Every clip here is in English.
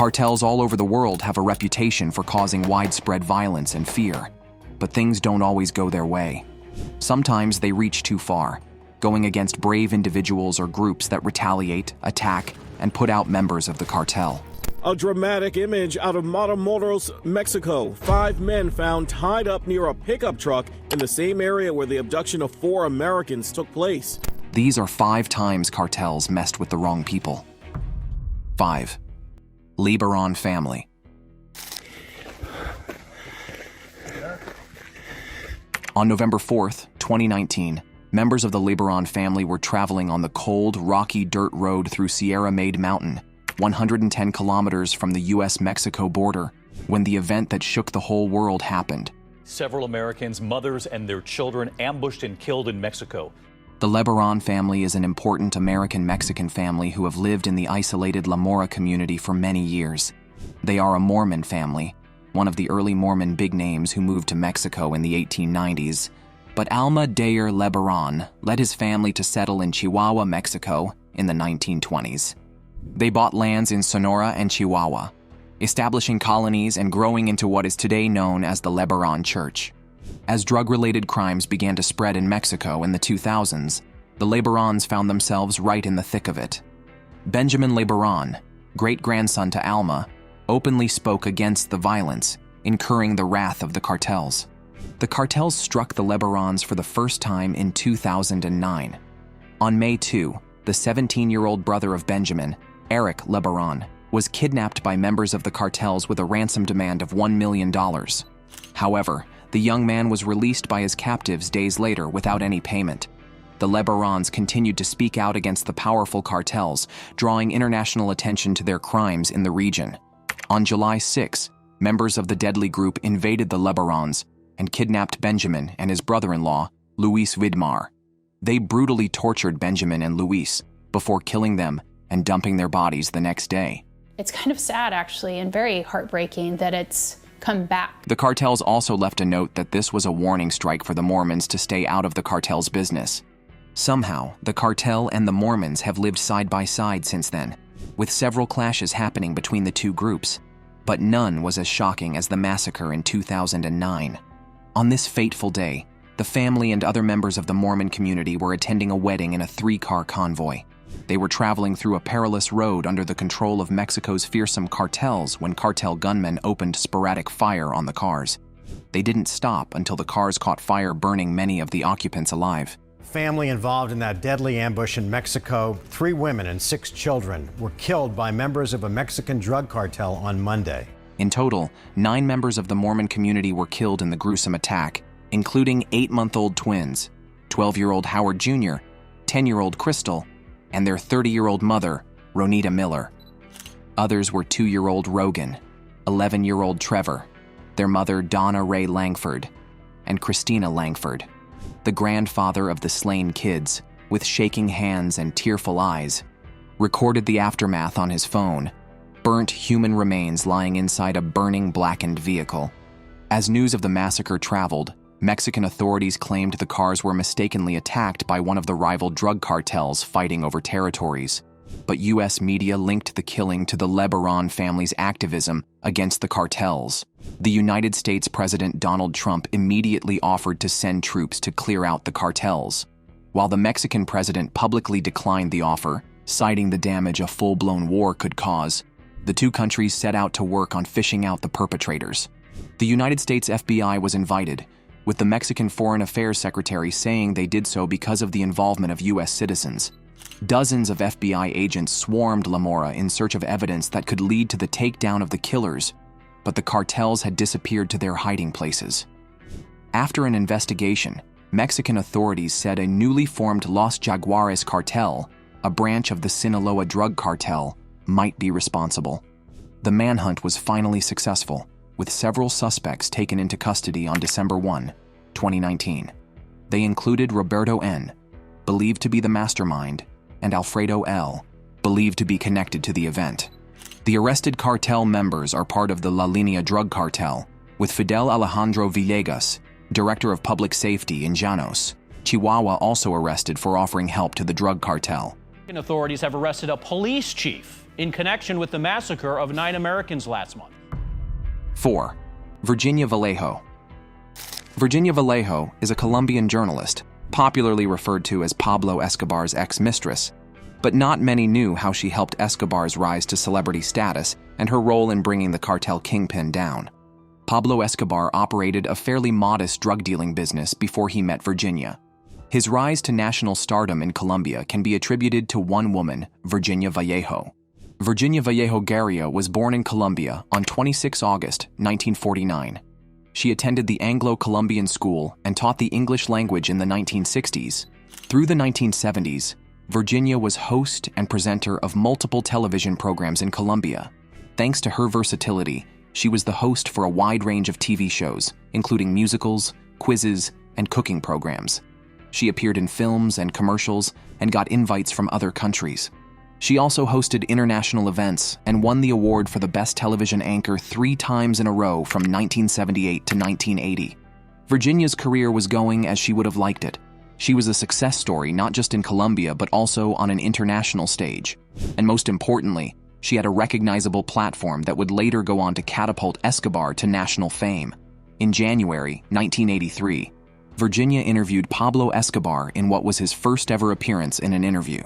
Cartels all over the world have a reputation for causing widespread violence and fear, but things don't always go their way. Sometimes they reach too far, going against brave individuals or groups that retaliate, attack, and put out members of the cartel. A dramatic image out of Matamoros, Mexico. 5 men found tied up near a pickup truck in the same area where the abduction of 4 Americans took place. These are 5 times cartels messed with the wrong people. 5. Lebaron family. On November 4th, 2019, members of the Lebaron family were traveling on the cold, rocky dirt road through Sierra Madre Mountain, 110 kilometers from the U.S.-Mexico border, when the event that shook the whole world happened. Several Americans, mothers and their children, ambushed and killed in Mexico. The Lebaron family is an important American-Mexican family who have lived in the isolated La Mora community for many years. They are a Mormon family, one of the early Mormon big names who moved to Mexico in the 1890s. But Alma Dayer Lebaron led his family to settle in Chihuahua, Mexico in the 1920s. They bought lands in Sonora and Chihuahua, establishing colonies and growing into what is today known as the Lebaron Church. As drug-related crimes began to spread in Mexico in the 2000s, the Lebarons found themselves right in the thick of it. Benjamin Lebaron, great-grandson to Alma, openly spoke against the violence, incurring the wrath of the cartels. The cartels struck the Lebarons for the first time in 2009. On May 2, the 17-year-old brother of Benjamin, Eric Lebaron, was kidnapped by members of the cartels with a ransom demand of $1 million. However, the young man was released by his captives days later without any payment. The Lebarons continued to speak out against the powerful cartels, drawing international attention to their crimes in the region. On July 6, members of the deadly group invaded the Lebarons and kidnapped Benjamin and his brother-in-law, Luis Vidmar. They brutally tortured Benjamin and Luis before killing them and dumping their bodies the next day. It's kind of sad, actually, and very heartbreaking that it's come back. The cartels also left a note that this was a warning strike for the Mormons to stay out of the cartel's business. Somehow, the cartel and the Mormons have lived side by side since then, with several clashes happening between the two groups, but none was as shocking as the massacre in 2009. On this fateful day, the family and other members of the Mormon community were attending a wedding in a 3-car convoy. They were traveling through a perilous road under the control of Mexico's fearsome cartels when cartel gunmen opened sporadic fire on the cars. They didn't stop until the cars caught fire, burning many of the occupants alive. Family involved in that deadly ambush in Mexico, 3 women and 6 children, were killed by members of a Mexican drug cartel on Monday. In total, 9 members of the Mormon community were killed in the gruesome attack, including 8-month-old twins, 12-year-old Howard Jr., 10-year-old Crystal, and their 30-year-old mother, Ronita Miller. Others were 2-year-old Rogan, 11-year-old Trevor, their mother Donna Ray Langford, and Christina Langford. The grandfather of the slain kids, with shaking hands and tearful eyes, recorded the aftermath on his phone, burnt human remains lying inside a burning, blackened vehicle. As news of the massacre traveled, Mexican authorities claimed the cars were mistakenly attacked by one of the rival drug cartels fighting over territories. But U.S. media linked the killing to the Lebaron family's activism against the cartels. The United States President Donald Trump immediately offered to send troops to clear out the cartels, while the Mexican president publicly declined the offer, citing the damage a full-blown war could cause. The two countries set out to work on fishing out the perpetrators. The United States FBI was invited, with the Mexican Foreign Affairs Secretary saying they did so because of the involvement of U.S. citizens. Dozens of FBI agents swarmed La Mora in search of evidence that could lead to the takedown of the killers, but the cartels had disappeared to their hiding places. After an investigation, Mexican authorities said a newly formed Los Jaguares cartel, a branch of the Sinaloa drug cartel, might be responsible. The manhunt was finally successful, with several suspects taken into custody on December 1, 2019. They included Roberto N., believed to be the mastermind, and Alfredo L., believed to be connected to the event. The arrested cartel members are part of the La Línea drug cartel, with Fidel Alejandro Villegas, director of public safety in Llanos, Chihuahua, also arrested for offering help to the drug cartel. Authorities have arrested a police chief in connection with the massacre of 9 Americans last month. 4. Virginia Vallejo. Virginia Vallejo is a Colombian journalist, popularly referred to as Pablo Escobar's ex-mistress, but not many knew how she helped Escobar's rise to celebrity status and her role in bringing the cartel kingpin down. Pablo Escobar operated a fairly modest drug-dealing business before he met Virginia. His rise to national stardom in Colombia can be attributed to one woman, Virginia Vallejo. Virginia Vallejo Garria was born in Colombia on 26 August 1949. She attended the Anglo-Colombian school and taught the English language in the 1960s. Through the 1970s, Virginia was host and presenter of multiple television programs in Colombia. Thanks to her versatility, she was the host for a wide range of TV shows, including musicals, quizzes, and cooking programs. She appeared in films and commercials and got invites from other countries. She also hosted international events and won the award for the best television anchor 3 times in a row from 1978 to 1980. Virginia's career was going as she would have liked it. She was a success story not just in Colombia but also on an international stage. And most importantly, she had a recognizable platform that would later go on to catapult Escobar to national fame. In January 1983, Virginia interviewed Pablo Escobar in what was his first ever appearance in an interview.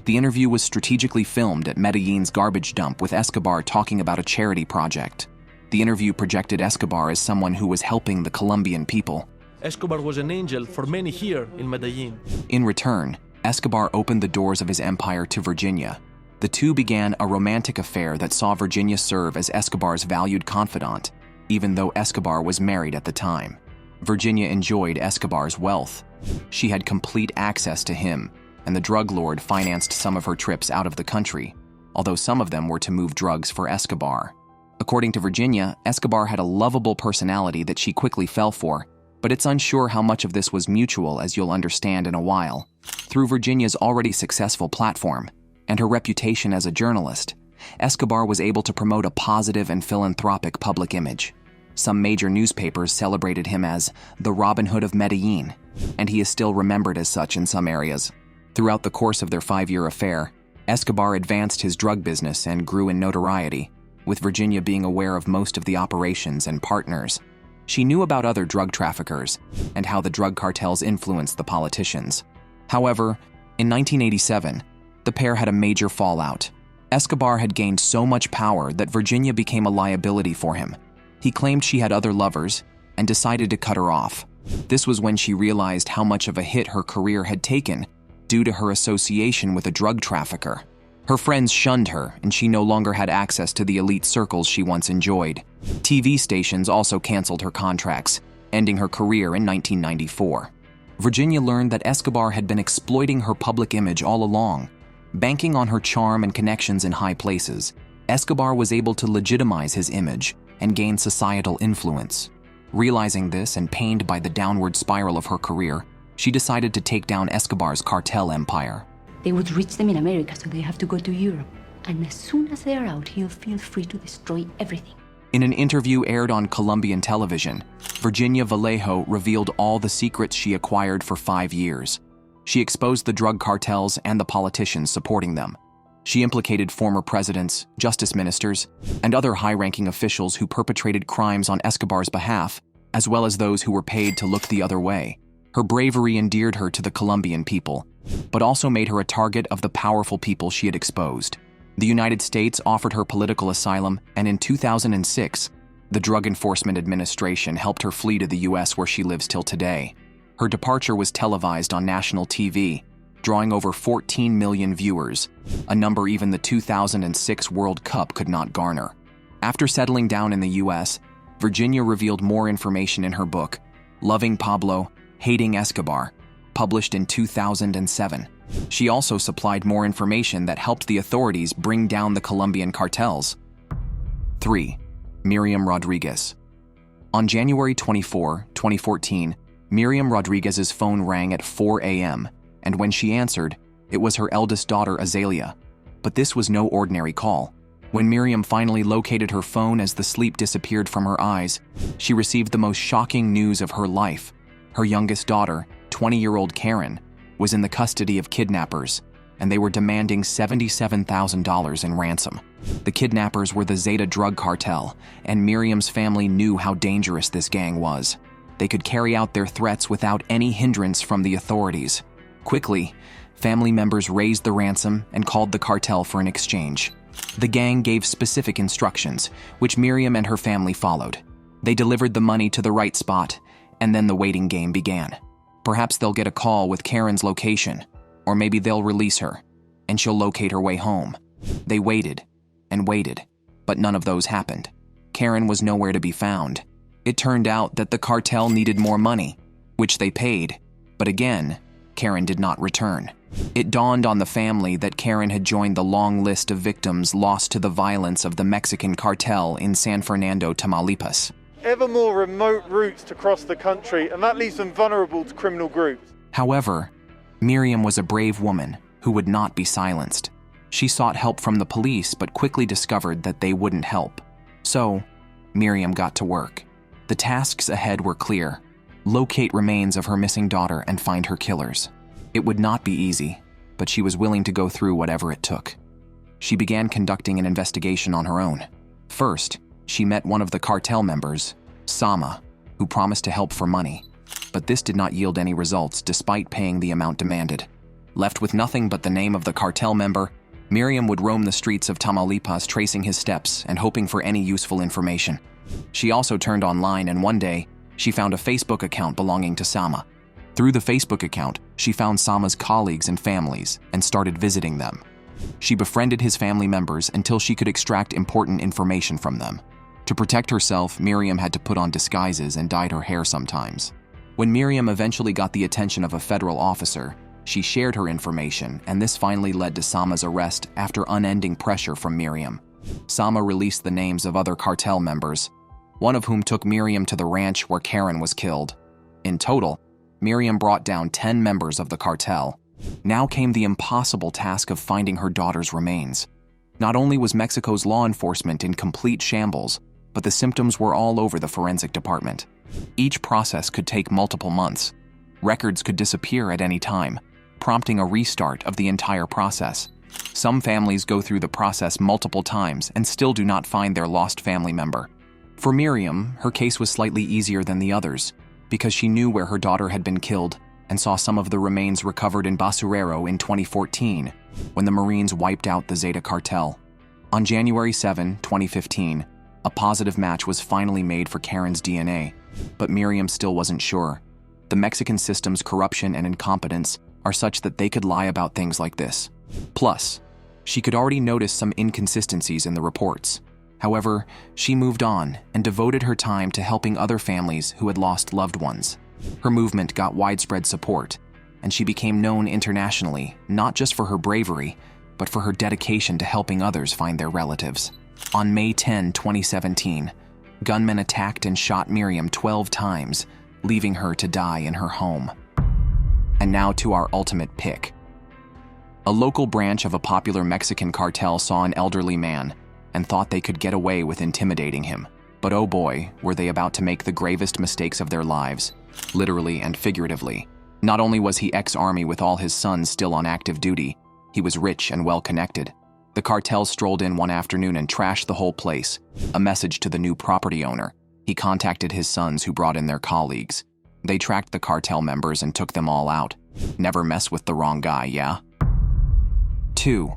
The interview was strategically filmed at Medellin's garbage dump with Escobar talking about a charity project. The interview projected Escobar as someone who was helping the Colombian people. Escobar was an angel for many here in Medellin. In return, Escobar opened the doors of his empire to Virginia. The two began a romantic affair that saw Virginia serve as Escobar's valued confidant, even though Escobar was married at the time. Virginia enjoyed Escobar's wealth. She had complete access to him, and the drug lord financed some of her trips out of the country, although some of them were to move drugs for Escobar. According to Virginia, Escobar had a lovable personality that she quickly fell for, but it's unsure how much of this was mutual, as you'll understand in a while. Through Virginia's already successful platform and her reputation as a journalist, Escobar was able to promote a positive and philanthropic public image. Some major newspapers celebrated him as the Robin Hood of Medellin, and he is still remembered as such in some areas. Throughout the course of their 5-year affair, Escobar advanced his drug business and grew in notoriety, with Virginia being aware of most of the operations and partners. She knew about other drug traffickers and how the drug cartels influenced the politicians. However, in 1987, the pair had a major fallout. Escobar had gained so much power that Virginia became a liability for him. He claimed she had other lovers and decided to cut her off. This was when she realized how much of a hit her career had taken due to her association with a drug trafficker. Her friends shunned her, and she no longer had access to the elite circles she once enjoyed. TV stations also canceled her contracts, ending her career in 1994. Virginia learned that Escobar had been exploiting her public image all along. Banking on her charm and connections in high places, Escobar was able to legitimize his image and gain societal influence. Realizing this and pained by the downward spiral of her career, she decided to take down Escobar's cartel empire. They would reach them in America, so they have to go to Europe. And as soon as they are out, he'll feel free to destroy everything. In an interview aired on Colombian television, Virginia Vallejo revealed all the secrets she acquired for 5 years. She exposed the drug cartels and the politicians supporting them. She implicated former presidents, justice ministers, and other high-ranking officials who perpetrated crimes on Escobar's behalf, as well as those who were paid to look the other way. Her bravery endeared her to the Colombian people, but also made her a target of the powerful people she had exposed. The United States offered her political asylum, and in 2006, the Drug Enforcement Administration helped her flee to the U.S., where she lives till today. Her departure was televised on national TV, drawing over 14 million viewers, a number even the 2006 World Cup could not garner. After settling down in the U.S., Virginia revealed more information in her book, Loving Pablo, Hating Escobar, published in 2007. She also supplied more information that helped the authorities bring down the Colombian cartels. 3. Miriam Rodriguez. On January 24, 2014, Miriam Rodriguez's phone rang at 4 a.m., and when she answered, it was her eldest daughter, Azalea. But this was no ordinary call. When Miriam finally located her phone as the sleep disappeared from her eyes, she received the most shocking news of her life. Her youngest daughter, 20-year-old Karen, was in the custody of kidnappers, and they were demanding $77,000 in ransom. The kidnappers were the Zeta drug cartel, and Miriam's family knew how dangerous this gang was. They could carry out their threats without any hindrance from the authorities. Quickly, family members raised the ransom and called the cartel for an exchange. The gang gave specific instructions, which Miriam and her family followed. They delivered the money to the right spot, and then the waiting game began. Perhaps they'll get a call with Karen's location, or maybe they'll release her, and she'll locate her way home. They waited and waited, but none of those happened. Karen was nowhere to be found. It turned out that the cartel needed more money, which they paid, but again, Karen did not return. It dawned on the family that Karen had joined the long list of victims lost to the violence of the Mexican cartel in San Fernando, Tamaulipas. Ever more remote routes to cross the country, and that leaves them vulnerable to criminal groups. However, Miriam was a brave woman who would not be silenced. She sought help from the police, but quickly discovered that they wouldn't help. So, Miriam got to work. The tasks ahead were clear: locate remains of her missing daughter and find her killers. It would not be easy, but she was willing to go through whatever it took. She began conducting an investigation on her own. First, she met one of the cartel members, Sama, who promised to help for money. But this did not yield any results despite paying the amount demanded. Left with nothing but the name of the cartel member, Miriam would roam the streets of Tamaulipas tracing his steps and hoping for any useful information. She also turned online, and one day, she found a Facebook account belonging to Sama. Through the Facebook account, she found Sama's colleagues and families and started visiting them. She befriended his family members until she could extract important information from them. To protect herself, Miriam had to put on disguises and dyed her hair sometimes. When Miriam eventually got the attention of a federal officer, she shared her information, and this finally led to Sama's arrest after unending pressure from Miriam. Sama released the names of other cartel members, one of whom took Miriam to the ranch where Karen was killed. In total, Miriam brought down 10 members of the cartel. Now came the impossible task of finding her daughter's remains. Not only was Mexico's law enforcement in complete shambles, but the symptoms were all over the forensic department. Each process could take multiple months. Records could disappear at any time, prompting a restart of the entire process. Some families go through the process multiple times and still do not find their lost family member. For Miriam, her case was slightly easier than the others, because she knew where her daughter had been killed and saw some of the remains recovered in Basurero in 2014, when the Marines wiped out the Zeta cartel. On January 7, 2015, a positive match was finally made for Karen's DNA, but Miriam still wasn't sure. The Mexican system's corruption and incompetence are such that they could lie about things like this. Plus, she could already notice some inconsistencies in the reports. However, she moved on and devoted her time to helping other families who had lost loved ones. Her movement got widespread support, and she became known internationally, not just for her bravery, but for her dedication to helping others find their relatives. On May 10, 2017, gunmen attacked and shot Miriam 12 times, leaving her to die in her home. And now to our ultimate pick. A local branch of a popular Mexican cartel saw an elderly man and thought they could get away with intimidating him. But oh boy, were they about to make the gravest mistakes of their lives, literally and figuratively. Not only was he ex-army with all his sons still on active duty, he was rich and well-connected. The cartel strolled in one afternoon and trashed the whole place, a message to the new property owner. He contacted his sons, who brought in their colleagues. They tracked the cartel members and took them all out. Never mess with the wrong guy, yeah? 2.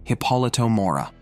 Hipolito Mora.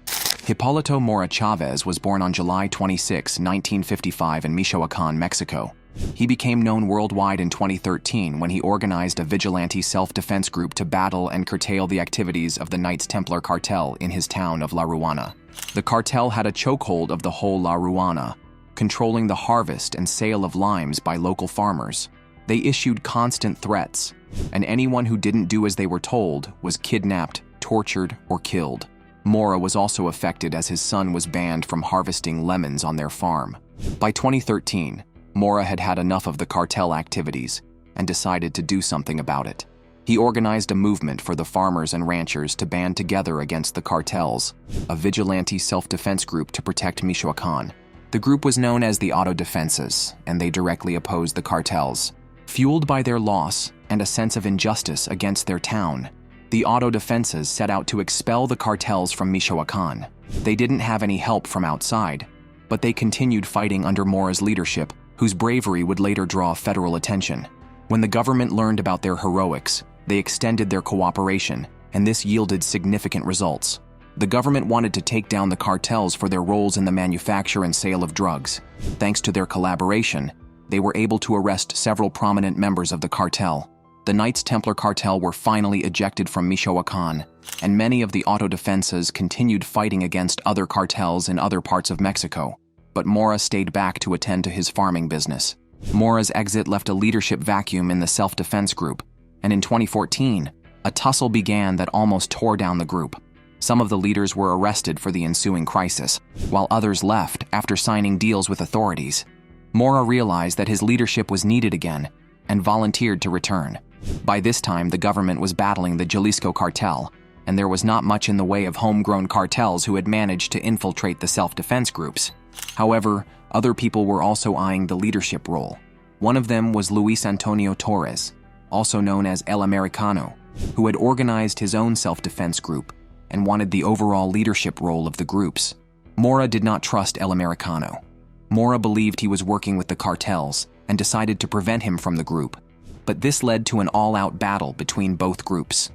Hipolito Mora Chavez was born on July 26, 1955 in Michoacán, Mexico. He became known worldwide in 2013 when he organized a vigilante self-defense group to battle and curtail the activities of the Knights Templar cartel in his town of La Ruana. The cartel had a chokehold of the whole La Ruana, controlling the harvest and sale of limes by local farmers. They issued constant threats, and anyone who didn't do as they were told was kidnapped, tortured, or killed. Mora was also affected as his son was banned from harvesting lemons on their farm. By 2013, Mora had had enough of the cartel activities and decided to do something about it. He organized a movement for the farmers and ranchers to band together against the cartels, a vigilante self-defense group to protect Michoacán. The group was known as the Autodefensas, and they directly opposed the cartels. Fueled by their loss and a sense of injustice against their town, The auto defenses set out to expel the cartels from Michoacán. They didn't have any help from outside, but they continued fighting under Mora's leadership, whose bravery would later draw federal attention. When the government learned about their heroics, they extended their cooperation, and this yielded significant results. The government wanted to take down the cartels for their roles in the manufacture and sale of drugs. Thanks to their collaboration, they were able to arrest several prominent members of the cartel. The Knights Templar cartel were finally ejected from Michoacán, and many of the auto defensas continued fighting against other cartels in other parts of Mexico. But Mora stayed back to attend to his farming business. Mora's exit left a leadership vacuum in the self-defense group, and in 2014, a tussle began that almost tore down the group. Some of the leaders were arrested for the ensuing crisis, while others left after signing deals with authorities. Mora realized that his leadership was needed again and volunteered to return. By this time, the government was battling the Jalisco cartel, and there was not much in the way of homegrown cartels who had managed to infiltrate the self-defense groups. However, other people were also eyeing the leadership role. One of them was Luis Antonio Torres, also known as El Americano, who had organized his own self-defense group and wanted the overall leadership role of the groups. Mora did not trust El Americano. Mora believed he was working with the cartels and decided to prevent him from the group, but this led to an all-out battle between both groups.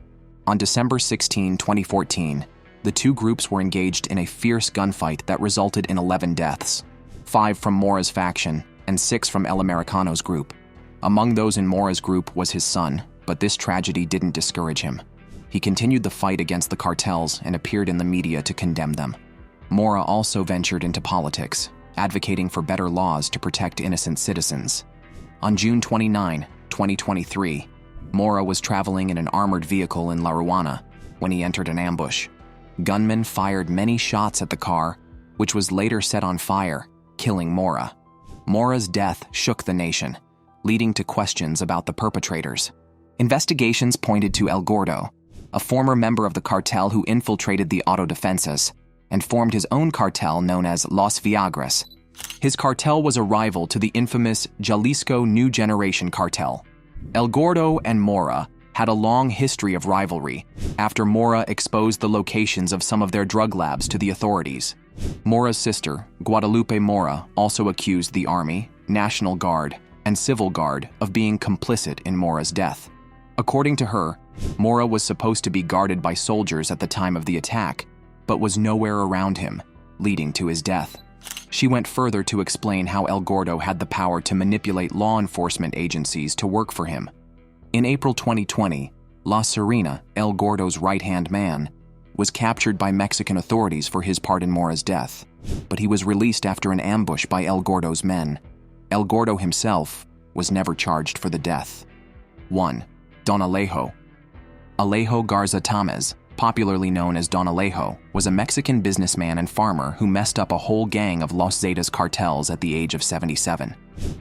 On December 16, 2014, the two groups were engaged in a fierce gunfight that resulted in 11 deaths, 5 from Mora's faction and 6 from El Americano's group. Among those in Mora's group was his son, but this tragedy didn't discourage him. He continued the fight against the cartels and appeared in the media to condemn them. Mora also ventured into politics, advocating for better laws to protect innocent citizens. On June 29, 2023, Mora was traveling in an armored vehicle in La Ruana when he entered an ambush. Gunmen fired many shots at the car, which was later set on fire, killing Mora. Mora's death shook the nation, leading to questions about the perpetrators. Investigations pointed to El Gordo, a former member of the cartel who infiltrated the auto defensas and formed his own cartel known as Los Viagras. His cartel was a rival to the infamous Jalisco New Generation cartel. El Gordo and Mora had a long history of rivalry after Mora exposed the locations of some of their drug labs to the authorities. Mora's sister, Guadalupe Mora, also accused the Army, National Guard, and Civil Guard of being complicit in Mora's death. According to her, Mora was supposed to be guarded by soldiers at the time of the attack, but was nowhere around him, leading to his death. She went further to explain how El Gordo had the power to manipulate law enforcement agencies to work for him. In April 2020, La Serena, El Gordo's right-hand man, was captured by Mexican authorities for his part in Mora's death, but he was released after an ambush by El Gordo's men. El Gordo himself was never charged for the death. 1. Don Alejo. Alejo Garza Tamez, popularly known as Don Alejo, was a Mexican businessman and farmer who messed up a whole gang of Los Zetas cartels at the age of 77.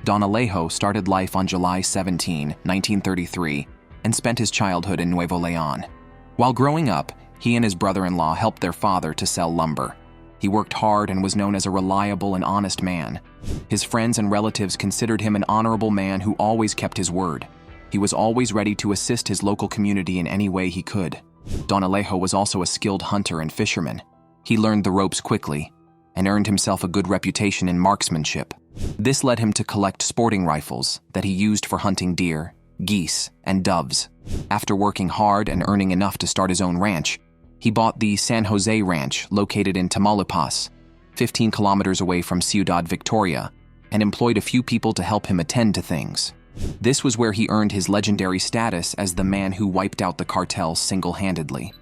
Don Alejo started life on July 17, 1933, and spent his childhood in Nuevo León. While growing up, he and his brother-in-law helped their father to sell lumber. He worked hard and was known as a reliable and honest man. His friends and relatives considered him an honorable man who always kept his word. He was always ready to assist his local community in any way he could. Don Alejo was also a skilled hunter and fisherman. He learned the ropes quickly and earned himself a good reputation in marksmanship. This led him to collect sporting rifles that he used for hunting deer, geese, and doves. After working hard and earning enough to start his own ranch, he bought the San Jose Ranch located in Tamaulipas, 15 kilometers away from Ciudad Victoria, and employed a few people to help him attend to things. This was where he earned his legendary status as the man who wiped out the cartel single-handedly.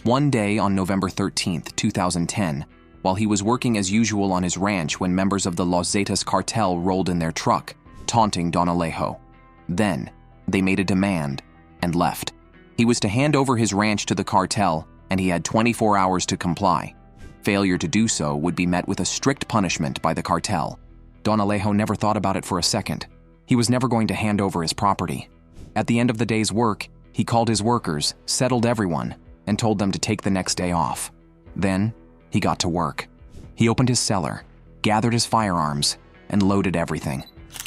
One day on November 13, 2010, while he was working as usual on his ranch when members of the Los Zetas cartel rolled in their truck, taunting Don Alejo. Then, they made a demand and left. He was to hand over his ranch to the cartel, and he had 24 hours to comply. Failure to do so would be met with a strict punishment by the cartel. Don Alejo never thought about it for a second. He was never going to hand over his property. At the end of the day's work, he called his workers, settled everyone, and told them to take the next day off. Then, he got to work. He opened his cellar, gathered his firearms, and loaded everything.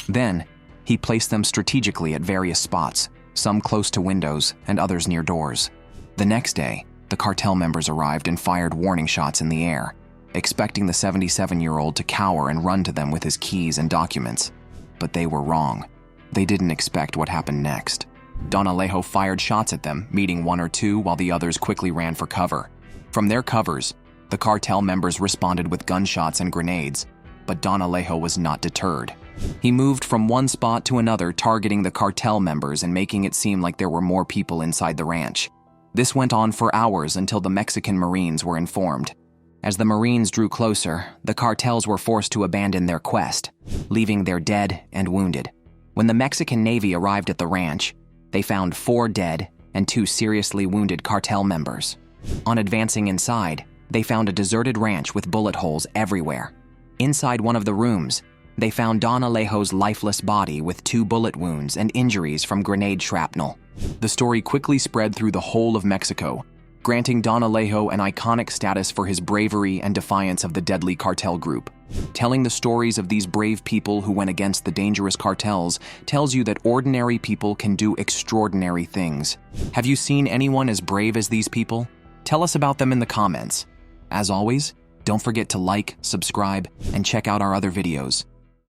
Then, he placed them strategically at various spots, some close to windows and others near doors. The next day, the cartel members arrived and fired warning shots in the air, expecting the 77-year-old to cower and run to them with his keys and documents. But they were wrong. They didn't expect what happened next. Don Alejo fired shots at them, meeting one or two while the others quickly ran for cover. From their covers, the cartel members responded with gunshots and grenades, but Don Alejo was not deterred. He moved from one spot to another, targeting the cartel members and making it seem like there were more people inside the ranch. This went on for hours until the Mexican Marines were informed. As the Marines drew closer, the cartels were forced to abandon their quest, leaving their dead and wounded. When the Mexican Navy arrived at the ranch, they found 4 dead and 2 seriously wounded cartel members. On advancing inside, they found a deserted ranch with bullet holes everywhere. Inside one of the rooms, they found Don Alejo's lifeless body with 2 bullet wounds and injuries from grenade shrapnel. The story quickly spread through the whole of Mexico, granting Don Alejo an iconic status for his bravery and defiance of the deadly cartel group. Telling the stories of these brave people who went against the dangerous cartels tells you that ordinary people can do extraordinary things. Have you seen anyone as brave as these people? Tell us about them in the comments. As always, don't forget to like, subscribe, and check out our other videos.